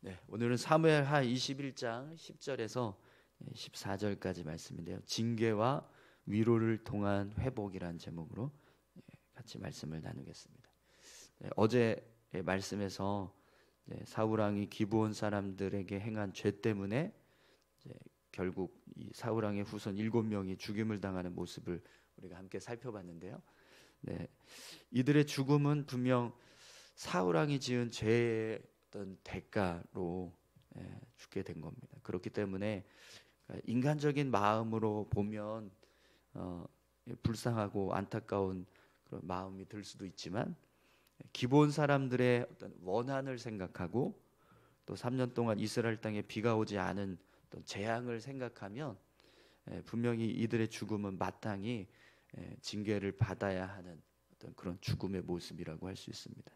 네, 오늘은 사무엘하 21장 10절에서 14절까지 말씀인데요. 징계와 위로를 통한 회복이라는 제목으로 같이 말씀을 나누겠습니다. 네, 어제의 말씀에서 사울 왕이 기브온 사람들에게 행한 죄 때문에 결국 이 사울 왕의 후손 7명이 죽임을 당하는 모습을 우리가 함께 살펴봤는데요. 네, 이들의 죽음은 분명 사울 왕이 지은 죄의 어떤 대가로 죽게 된 겁니다. 그렇기 때문에 인간적인 마음으로 보면 불쌍하고 안타까운 그런 마음이 들 수도 있지만 기본 사람들의 어떤 원한을 생각하고 또 3년 동안 이스라엘 땅에 비가 오지 않은 어떤 재앙을 생각하면 분명히 이들의 죽음은 마땅히 징계를 받아야 하는 어떤 그런 죽음의 모습이라고 할 수 있습니다.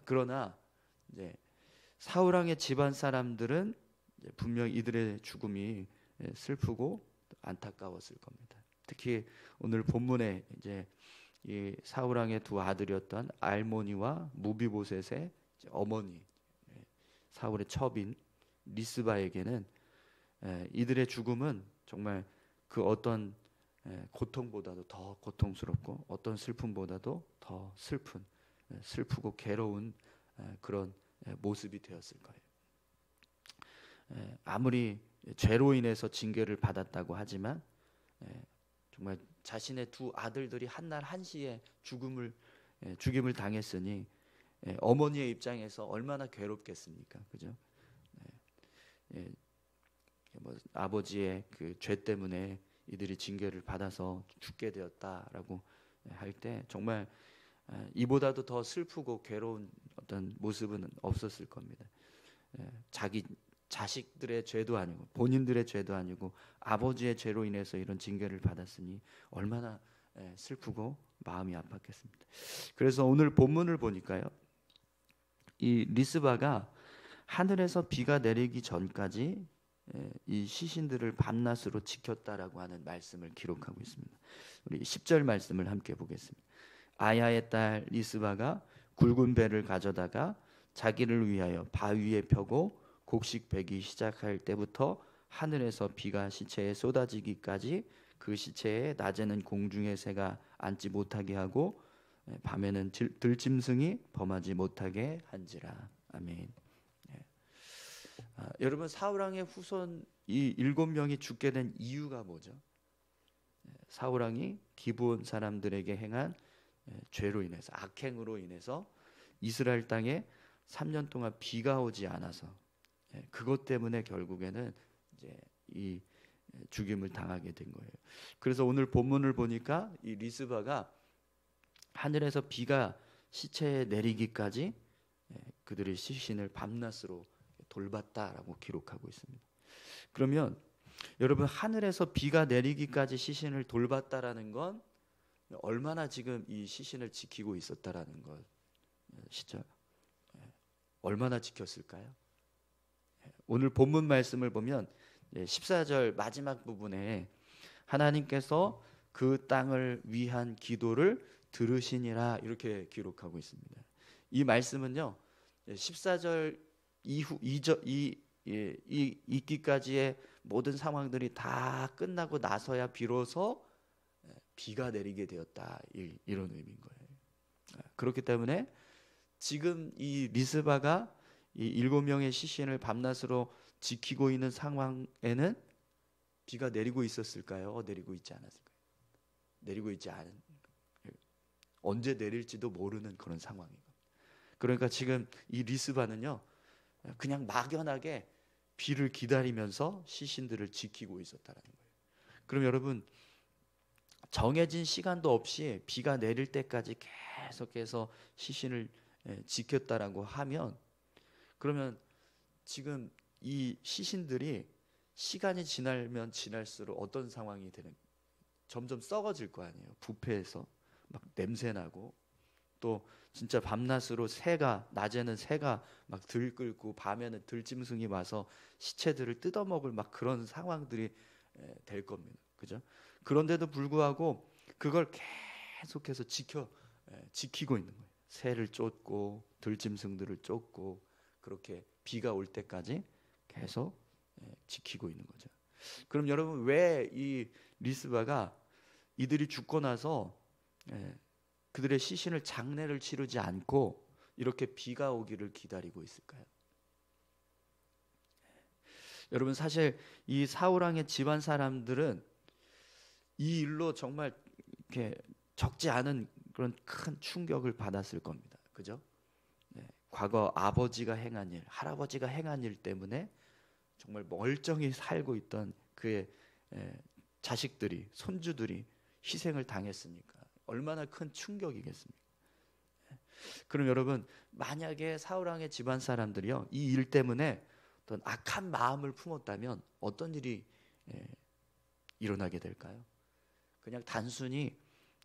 그러나 이제 사울 왕의 집안 사람들은 분명 이들의 죽음이 슬프고 안타까웠을 겁니다. 특히 오늘 본문에 이제 이 사울 왕의 두 아들이었던 알모니와 무비보셋의 어머니 사울의 첩인 리스바에게는 이들의 죽음은 정말 그 어떤 고통보다도 더 고통스럽고 어떤 슬픔보다도 더 슬프고 괴로운 그런 모습이 되었을 거예요. 아무리 죄로 인해서 징계를 받았다고 하지만 정말 자신의 두 아들들이 한날 한시에 죽임을 당했으니 어머니의 입장에서 얼마나 괴롭겠습니까, 그죠? 뭐 아버지의 그 죄 때문에 이들이 징계를 받아서 죽게 되었다라고 할 때 정말 이보다도 더 슬프고 괴로운 어떤 모습은 없었을 겁니다. 자기 자식들의 죄도 아니고 본인들의 죄도 아니고 아버지의 죄로 인해서 이런 징계를 받았으니 얼마나 슬프고 마음이 아팠겠습니다. 그래서 오늘 본문을 보니까요, 이 리스바가 하늘에서 비가 내리기 전까지 이 시신들을 밤낮으로 지켰다라고 하는 말씀을 기록하고 있습니다. 우리 10절 말씀을 함께 보겠습니다. 아야의 딸 리스바가 굵은 배를 가져다가 자기를 위하여 바위에 펴고 곡식 베기 시작할 때부터 하늘에서 비가 시체에 쏟아지기까지 그 시체에 낮에는 공중의 새가 앉지 못하게 하고 밤에는 들짐승이 범하지 못하게 한지라. 아멘. 여러분, 사울 왕의 후손 이 7명이 죽게 된 이유가 뭐죠? 사울 왕이 기브온 사람들에게 행한 죄로 인해서, 악행으로 인해서 이스라엘 땅에 3년 동안 비가 오지 않아서 그것 때문에 결국에는 이제 이 죽임을 당하게 된 거예요. 그래서 오늘 본문을 보니까 이 리스바가 하늘에서 비가 시체에 내리기까지 그들의 시신을 밤낮으로 돌봤다라고 기록하고 있습니다. 그러면 여러분, 하늘에서 비가 내리기까지 시신을 돌봤다라는 건 얼마나 지금 이 시신을 지키고 있었다라는 것이죠. 얼마나 지켰을까요? 오늘 본문 말씀을 보면 14절 마지막 부분에 하나님께서 그 땅을 위한 기도를 들으시니라 이렇게 기록하고 있습니다. 이 말씀은요, 14절 이후 이 있기까지의 모든 상황들이 다 끝나고 나서야 비로소 비가 내리게 되었다, 이런 의미인 거예요. 그렇기 때문에 지금 이 리스바가 이 7명의 시신을 밤낮으로 지키고 있는 상황에는 비가 내리고 있었을까요? 내리고 있지 않았을까요? 내리고 있지 않은, 언제 내릴지도 모르는 그런 상황인 겁니다. 그러니까 지금 이 리스바는요, 그냥 막연하게 비를 기다리면서 시신들을 지키고 있었다라는 거예요. 그럼 여러분, 정해진 시간도 없이 비가 내릴 때까지 계속해서 시신을 지켰다라고 하면, 그러면 지금 이 시신들이 시간이 지나면 지날수록 어떤 상황이 되는, 점점 썩어질 거 아니에요. 부패해서 막 냄새 나고, 또 진짜 밤낮으로 낮에는 새가 막 들끓고 밤에는 들짐승이 와서 시체들을 뜯어먹을 막 그런 상황들이 될 겁니다. 그죠? 그런데도 불구하고 그걸 계속해서 지키고 있는 거예요. 새를 쫓고 들짐승들을 쫓고 그렇게 비가 올 때까지 계속 지키고 있는 거죠. 그럼 여러분, 왜 이 리스바가 이들이 죽고 나서 그들의 시신을 장례를 치르지 않고 이렇게 비가 오기를 기다리고 있을까요? 여러분, 사실 이 사울 왕의 집안 사람들은 이 일로 정말 이렇게 적지 않은 그런 큰 충격을 받았을 겁니다. 그죠? 과거 아버지가 행한 일, 할아버지가 행한 일 때문에 정말 멀쩡히 살고 있던 그의 자식들이, 손주들이 희생을 당했으니까 얼마나 큰 충격이겠습니까? 그럼 여러분, 만약에 사울 왕의 집안 사람들이요, 이 일 때문에 어떤 악한 마음을 품었다면 어떤 일이 일어나게 될까요? 그냥 단순히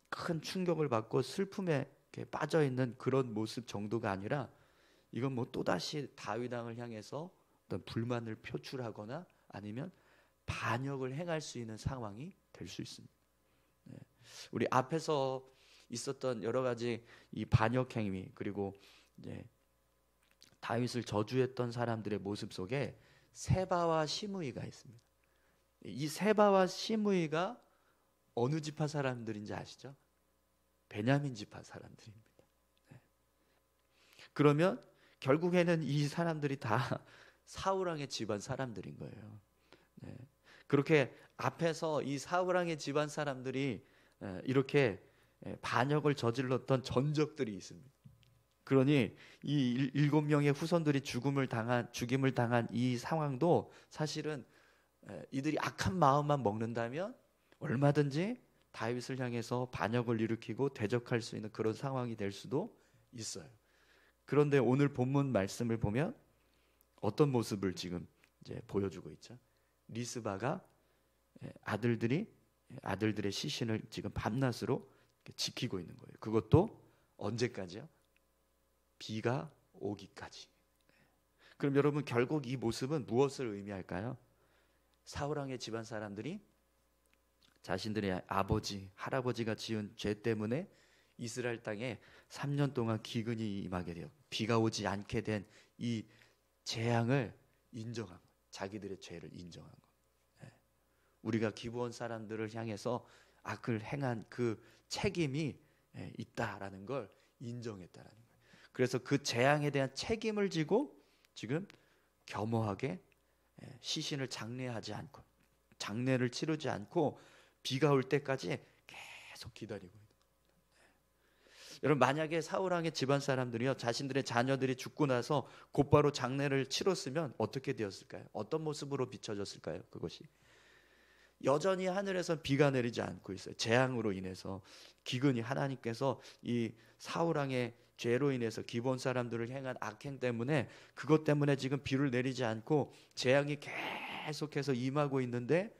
큰 충격을 받고 슬픔에 빠져 있는 그런 모습 정도가 아니라, 이건 뭐 또다시 다윗 왕을 향해서 어떤 불만을 표출하거나 아니면 반역을 행할 수 있는 상황이 될 수 있습니다. 우리 앞에서 있었던 여러 가지 이 반역 행위, 그리고 이제 다윗을 저주했던 사람들의 모습 속에 세바와 시므이가 있습니다. 이 세바와 시므이가 어느 지파 사람들인지 아시죠? 베냐민 지파 사람들입니다. 그러면 결국에는 이 사람들이 다 사울 왕의 집안 사람들인 거예요. 그렇게 앞에서 이 사울 왕의 집안 사람들이 이렇게 반역을 저질렀던 전적들이 있습니다. 그러니 이 7명의 후손들이 죽임을 당한 이 상황도 사실은 이들이 악한 마음만 먹는다면 얼마든지 다윗을 향해서 반역을 일으키고 대적할 수 있는 그런 상황이 될 수도 있어요. 그런데 오늘 본문 말씀을 보면 어떤 모습을 지금 이제 보여주고 있죠? 리스바가 아들들의 시신을 지금 밤낮으로 지키고 있는 거예요. 그것도 언제까지요? 비가 오기까지. 그럼 여러분, 결국 이 모습은 무엇을 의미할까요? 사울 왕의 집안 사람들이 자신들의 아버지, 할아버지가 지은 죄 때문에 이스라엘 땅에 3년 동안 기근이 임하게 되어 비가 오지 않게 된 이 재앙을 인정한 거예요. 자기들의 죄를 인정한 거예요. 우리가 기브온 사람들을 향해서 악을 행한 그 책임이 있다라는 걸 인정했다라는 거예요. 그래서 그 재앙에 대한 책임을 지고 지금 겸허하게 시신을 장례하지 않고, 장례를 치르지 않고 비가 올 때까지 계속 기다리고 있는. 여러분, 만약에 사울 왕의 집안 사람들이요, 자신들의 자녀들이 죽고 나서 곧바로 장례를 치렀으면 어떻게 되었을까요? 어떤 모습으로 비춰졌을까요? 그것이 여전히 하늘에서 비가 내리지 않고 있어요. 재앙으로 인해서, 기근이, 하나님께서 이 사울 왕의 죄로 인해서 기브온 사람들을 행한 악행 때문에, 그것 때문에 지금 비를 내리지 않고 재앙이 계속해서 임하고 있는데,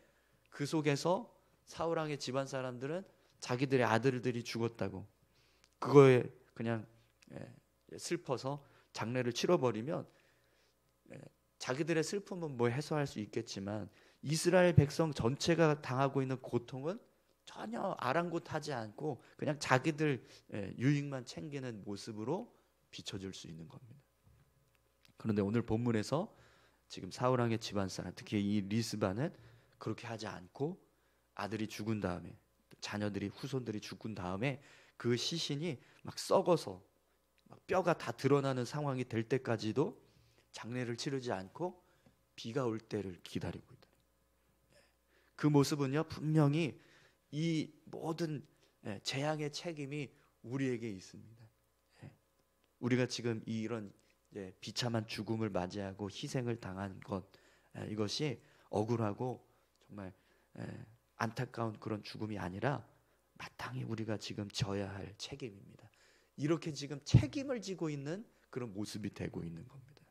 그 속에서 사울 왕의 집안 사람들은 자기들의 아들들이 죽었다고 그거에 그냥 슬퍼서 장례를 치러버리면 자기들의 슬픔은 뭐 해소할 수 있겠지만 이스라엘 백성 전체가 당하고 있는 고통은 전혀 아랑곳하지 않고 그냥 자기들 유익만 챙기는 모습으로 비춰질 수 있는 겁니다. 그런데 오늘 본문에서 지금 사울 왕의 집안 사람, 특히 이 리스바는 그렇게 하지 않고 아들이 죽은 다음에, 자녀들이, 후손들이 죽은 다음에 그 시신이 막 썩어서 막 뼈가 다 드러나는 상황이 될 때까지도 장례를 치르지 않고 비가 올 때를 기다리고 있다. 그 모습은요, 분명히 이 모든 재앙의 책임이 우리에게 있습니다. 우리가 지금 이런 비참한 죽음을 맞이하고 희생을 당한 것, 이것이 억울하고 정말 안타까운 그런 죽음이 아니라 마땅히 우리가 지금 져야 할 책임입니다. 이렇게 지금 책임을 지고 있는 그런 모습이 되고 있는 겁니다.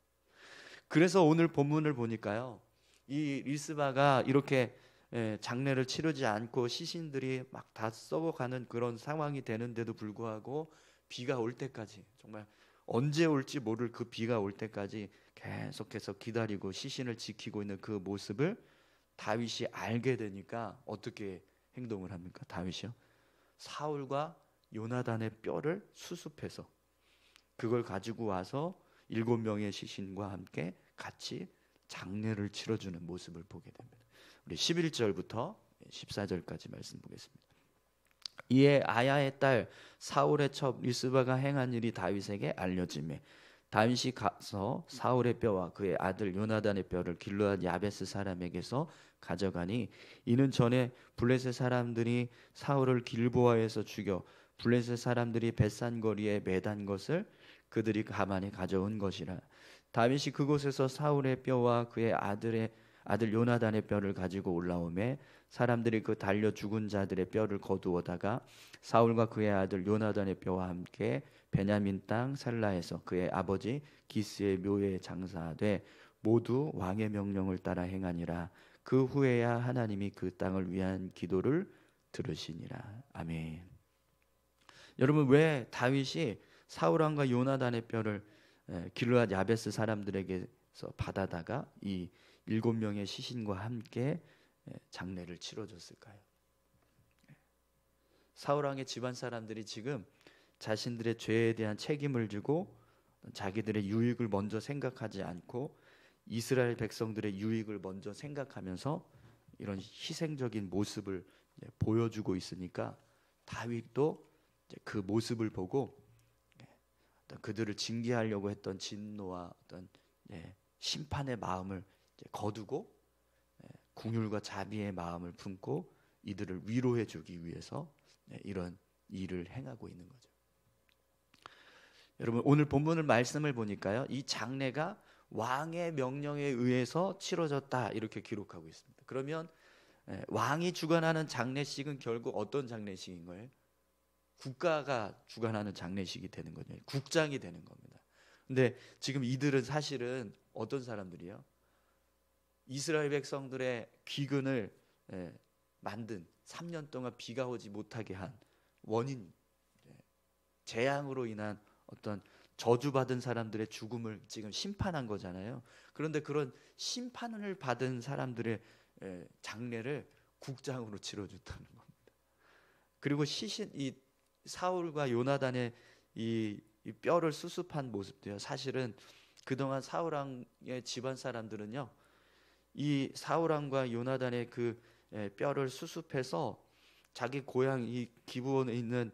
그래서 오늘 본문을 보니까요, 이 리스바가 이렇게 장례를 치르지 않고 시신들이 막 다 썩어가는 그런 상황이 되는데도 불구하고 비가 올 때까지, 정말 언제 올지 모를 그 비가 올 때까지 계속해서 기다리고 시신을 지키고 있는 그 모습을 다윗이 알게 되니까 어떻게 행동을 합니까? 다윗이요, 사울과 요나단의 뼈를 수습해서 그걸 가지고 와서 7명의 시신과 함께 같이 장례를 치러주는 모습을 보게 됩니다. 우리 11절부터 14절까지 말씀 보겠습니다. 이에 아야의 딸 사울의 첩 리스바가 행한 일이 다윗에게 알려지매 다윗이 가서 사울의 뼈와 그의 아들 요나단의 뼈를 길르앗 야베스 사람에게서 가져가니 이는 전에 블레셋 사람들이 사울을 길보아에서 죽여 블레셋 사람들이 벳산 거리에 매단 것을 그들이 가만히 가져온 것이라. 다윗이 그곳에서 사울의 뼈와 그의 아들 요나단의 뼈를 가지고 올라오매 사람들이 그 달려 죽은 자들의 뼈를 거두어다가 사울과 그의 아들 요나단의 뼈와 함께 베냐민 땅 살라에서 그의 아버지 기스의 묘에 장사하되 모두 왕의 명령을 따라 행하니라. 그 후에야 하나님이 그 땅을 위한 기도를 들으시니라. 아멘. 여러분, 왜 다윗이 사울 왕과 요나단의 뼈를 길르앗 야베스 사람들에게서 받아다가 이 7명의 시신과 함께 장례를 치러줬을까요? 사울 왕의 집안 사람들이 지금 자신들의 죄에 대한 책임을 지고 자기들의 유익을 먼저 생각하지 않고 이스라엘 백성들의 유익을 먼저 생각하면서 이런 희생적인 모습을 보여주고 있으니까 다윗도 그 모습을 보고 어떤 그들을 징계하려고 했던 진노와 어떤 심판의 마음을 거두고 긍휼과 자비의 마음을 품고 이들을 위로해 주기 위해서 이런 일을 행하고 있는 거죠. 여러분, 오늘 본문을 말씀을 보니까요, 이 장례가 왕의 명령에 의해서 치러졌다 이렇게 기록하고 있습니다. 그러면 왕이 주관하는 장례식은 결국 어떤 장례식인 거예요? 국가가 주관하는 장례식이 되는 거죠. 국장이 되는 겁니다. 근데 지금 이들은 사실은 어떤 사람들이요? 이스라엘 백성들의 귀근을 만든 3년 동안 비가 오지 못하게 한 원인, 재앙으로 인한 어떤 저주받은 사람들의 죽음을 지금 심판한 거잖아요. 그런데 그런 심판을 받은 사람들의 장례를 국장으로 치러줬다는 겁니다. 그리고 이 사울과 요나단의 이 뼈를 수습한 모습도요. 사실은 그동안 사울 왕의 집안 사람들은요, 이 사울 왕과 요나단의 그 뼈를 수습해서 자기 고향 이 기브온에 있는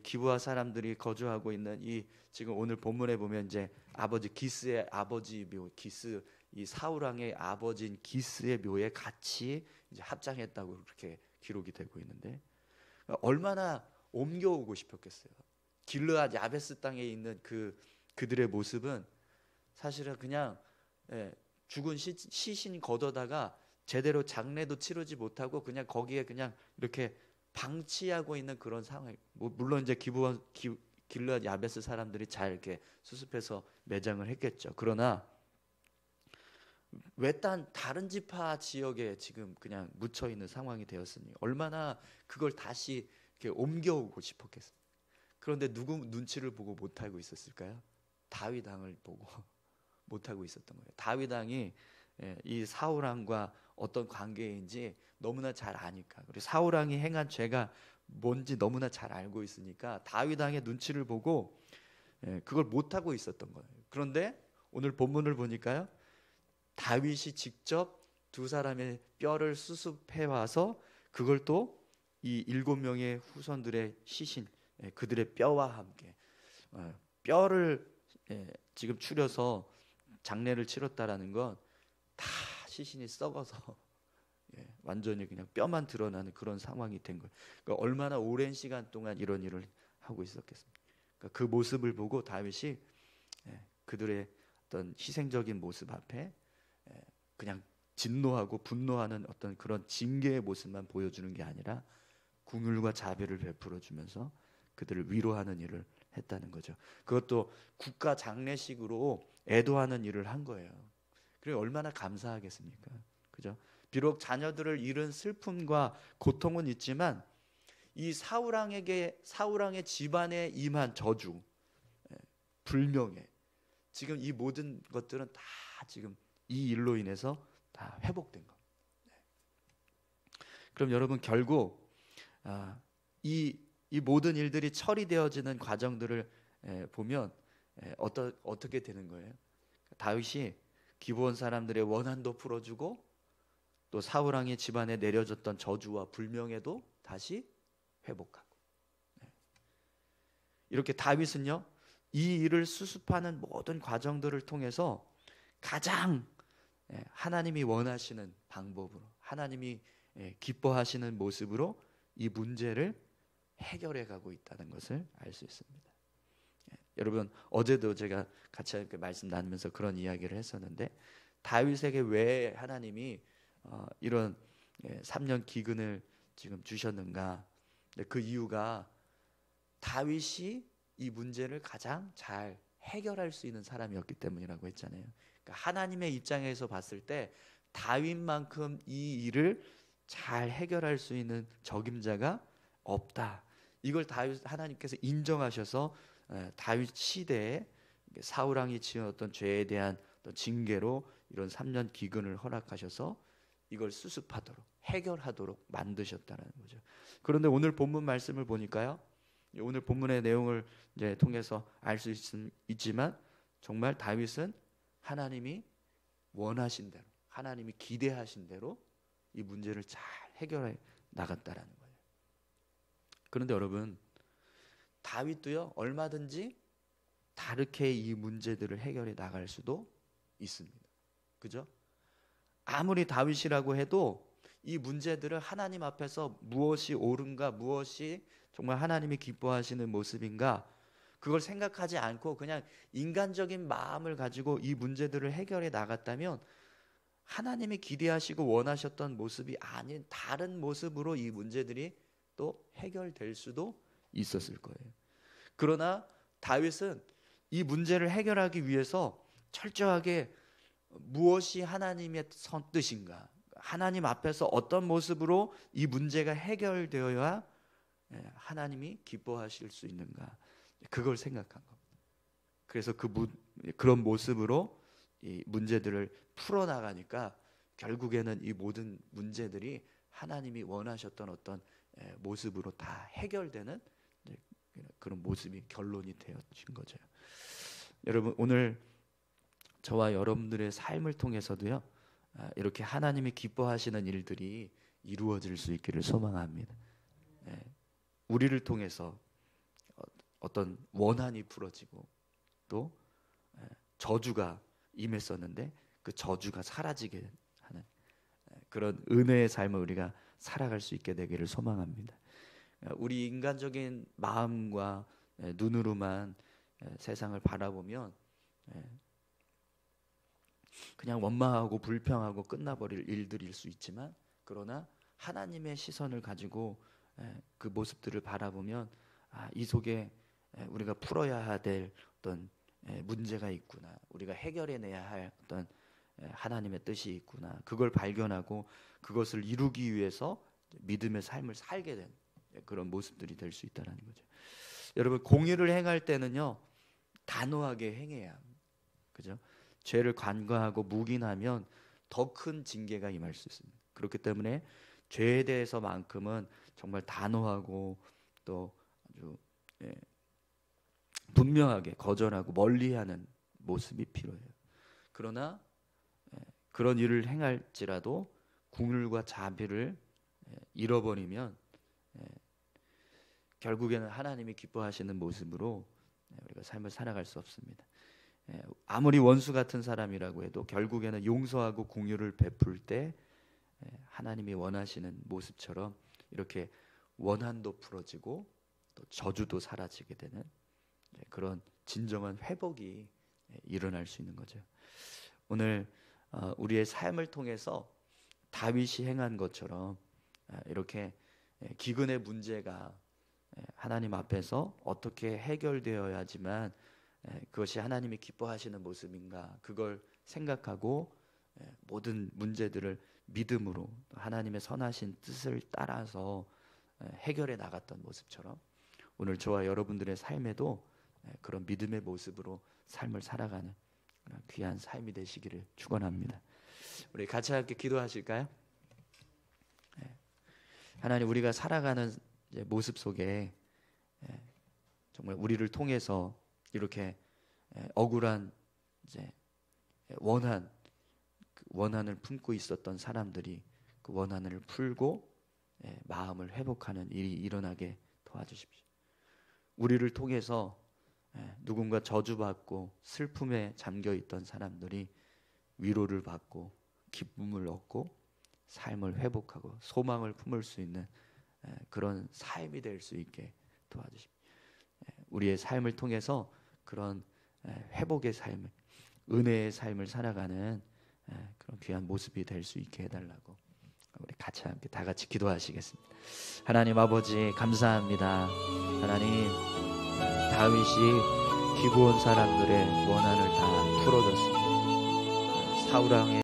기브아 사람들이 거주하고 있는 이 지금 오늘 본문에 보면 이제 아버지 기스의 아버지 묘 기스 이 사울 왕의 아버지인 기스의 묘에 같이 이제 합장했다고 그렇게 기록이 되고 있는데 얼마나 옮겨오고 싶었겠어요. 길르앗 야베스 땅에 있는 그들의 모습은 사실은 그냥 죽은 시신 걷어다가 제대로 장례도 치르지 못하고 그냥 거기에 그냥 이렇게 방치하고 있는 그런 상황. 물론 이제 길르앗 야베스 사람들이 잘 이렇게 수습해서 매장을 했겠죠. 그러나 외딴 다른 지파 지역에 지금 그냥 묻혀 있는 상황이 되었으니 얼마나 그걸 다시 이렇게 옮겨오고 싶었겠어요. 그런데 누구 눈치를 보고 못하고 있었을까요? 다윗 왕을 보고 못하고 있었던 거예요. 다윗 왕이 이 사울 왕과 어떤 관계인지 너무나 잘 아니까, 그리고 사울 왕이 행한 죄가 뭔지 너무나 잘 알고 있으니까 다윗 왕의 눈치를 보고 그걸 못하고 있었던 거예요. 그런데 오늘 본문을 보니까요, 다윗이 직접 두 사람의 뼈를 수습해 와서 그걸 또 이 7명의 후손들의 시신, 그들의 뼈와 함께 뼈를 지금 추려서 장례를 치렀다라는 건 다 시신이 썩어서 완전히 그냥 뼈만 드러나는 그런 상황이 된 거예요. 그러니까 얼마나 오랜 시간 동안 이런 일을 하고 있었겠습니까? 그러니까 그 모습을 보고 다윗이 그들의 어떤 희생적인 모습 앞에 그냥 진노하고 분노하는 어떤 그런 징계의 모습만 보여주는 게 아니라 긍휼과 자비를 베풀어 주면서 그들을 위로하는 일을 했다는 거죠. 그것도 국가 장례식으로 애도하는 일을 한 거예요. 그리고 얼마나 감사하겠습니까? 그죠? 비록 자녀들을 잃은 슬픔과 고통은 있지만 이 사울 왕의 집안에 임한 저주, 불명예, 지금 이 모든 것들은 다 지금 이 일로 인해서 다 회복된 겁니다. 그럼 여러분, 결국 이 모든 일들이 처리되어지는 과정들을 보면 어떻게 되는 거예요? 다윗이 기브온 사람들의 원한도 풀어주고 또 사울 왕의 집안에 내려졌던 저주와 불명예도 다시 회복하고. 이렇게 다윗은요, 이 일을 수습하는 모든 과정들을 통해서 가장 하나님이 원하시는 방법으로, 하나님이 기뻐하시는 모습으로 이 문제를 해결해 가고 있다는 것을 알 수 있습니다. 여러분, 어제도 제가 같이 이렇게 말씀 나누면서 그런 이야기를 했었는데, 다윗에게 왜 하나님이 이런 3년 기근을 지금 주셨는가? 그 이유가 다윗이 이 문제를 가장 잘 해결할 수 있는 사람이었기 때문이라고 했잖아요. 그러니까 하나님의 입장에서 봤을 때 다윗만큼 이 일을 잘 해결할 수 있는 적임자가 없다. 이걸 하나님께서 인정하셔서 다윗 시대에 사울 왕이 지었던 죄에 대한 징계로 이런 3년 기근을 허락하셔서 이걸 수습하도록, 해결하도록 만드셨다는 거죠. 그런데 오늘 본문 말씀을 보니까요, 오늘 본문의 내용을 이제 통해서 알 수 있지만 정말 다윗은 하나님이 원하신 대로, 하나님이 기대하신 대로 이 문제를 잘 해결해 나갔다라는 거예요. 그런데 여러분, 다윗도요, 얼마든지 다르게 이 문제들을 해결해 나갈 수도 있습니다. 그죠? 아무리 다윗이라고 해도 이 문제들을 하나님 앞에서 무엇이 옳은가, 무엇이 정말 하나님이 기뻐하시는 모습인가, 그걸 생각하지 않고 그냥 인간적인 마음을 가지고 이 문제들을 해결해 나갔다면 하나님이 기대하시고 원하셨던 모습이 아닌 다른 모습으로 이 문제들이 또 해결될 수도 있었을 거예요. 그러나 다윗은 이 문제를 해결하기 위해서 철저하게 무엇이 하나님의 선뜻인가, 하나님 앞에서 어떤 모습으로 이 문제가 해결되어야 하나님이 기뻐하실 수 있는가, 그걸 생각한 겁니다. 그래서 그런 모습으로 이 문제들을 풀어나가니까 결국에는 이 모든 문제들이 하나님이 원하셨던 어떤 모습으로 다 해결되는 그런 모습이 결론이 되어진 거죠. 여러분, 오늘 저와 여러분들의 삶을 통해서도요, 이렇게 하나님이 기뻐하시는 일들이 이루어질 수 있기를 소망합니다. 우리를 통해서 어떤 원한이 풀어지고 또 저주가 임했었는데 그 저주가 사라지게 하는 그런 은혜의 삶을 우리가 살아갈 수 있게 되기를 소망합니다. 우리 인간적인 마음과 눈으로만 세상을 바라보면 그냥 원망하고 불평하고 끝나버릴 일들일 수 있지만, 그러나 하나님의 시선을 가지고 그 모습들을 바라보면 이 속에 우리가 풀어야 될 어떤 문제가 있구나, 우리가 해결해내야 할 어떤 하나님의 뜻이 있구나, 그걸 발견하고 그것을 이루기 위해서 믿음의 삶을 살게 된 그런 모습들이 될 수 있다는 거죠. 여러분, 공의를 행할 때는요, 단호하게 행해야 합니다. 그죠? 죄를 간과하고 묵인하면 더 큰 징계가 임할 수 있습니다. 그렇기 때문에 죄에 대해서만큼은 정말 단호하고 또 아주 분명하게 거절하고 멀리하는 모습이 필요해요. 그러나 그런 일을 행할지라도 국률과 자비를 잃어버리면 결국에는 하나님이 기뻐하시는 모습으로 우리가 삶을 살아갈 수 없습니다. 아무리 원수 같은 사람이라고 해도 결국에는 용서하고 공유를 베풀 때 하나님이 원하시는 모습처럼 이렇게 원한도 풀어지고 또 저주도 사라지게 되는 그런 진정한 회복이 일어날 수 있는 거죠. 오늘 우리의 삶을 통해서 다윗이 행한 것처럼 이렇게 기근의 문제가 하나님 앞에서 어떻게 해결되어야지만 그것이 하나님이 기뻐하시는 모습인가, 그걸 생각하고 모든 문제들을 믿음으로 하나님의 선하신 뜻을 따라서 해결해 나갔던 모습처럼 오늘 저와 여러분들의 삶에도 그런 믿음의 모습으로 삶을 살아가는 귀한 삶이 되시기를 축원합니다. 우리 같이 함께 기도하실까요? 하나님, 우리가 살아가는 모습 속에 정말 우리를 통해서 이렇게 억울한 이제 원한을 품고 있었던 사람들이 그 원한을 풀고 마음을 회복하는 일이 일어나게 도와주십시오. 우리를 통해서 누군가 저주받고 슬픔에 잠겨 있던 사람들이 위로를 받고 기쁨을 얻고 삶을 회복하고 소망을 품을 수 있는 그런 삶이 될 수 있게 도와주십시오. 우리의 삶을 통해서 그런 회복의 삶을, 은혜의 삶을 살아가는 그런 귀한 모습이 될 수 있게 해달라고 우리 같이 함께 다 같이 기도하시겠습니다. 하나님 아버지 감사합니다. 하나님, 다윗이 기브온 사람들의 원한을 다 풀어줬습니다. 사울 왕의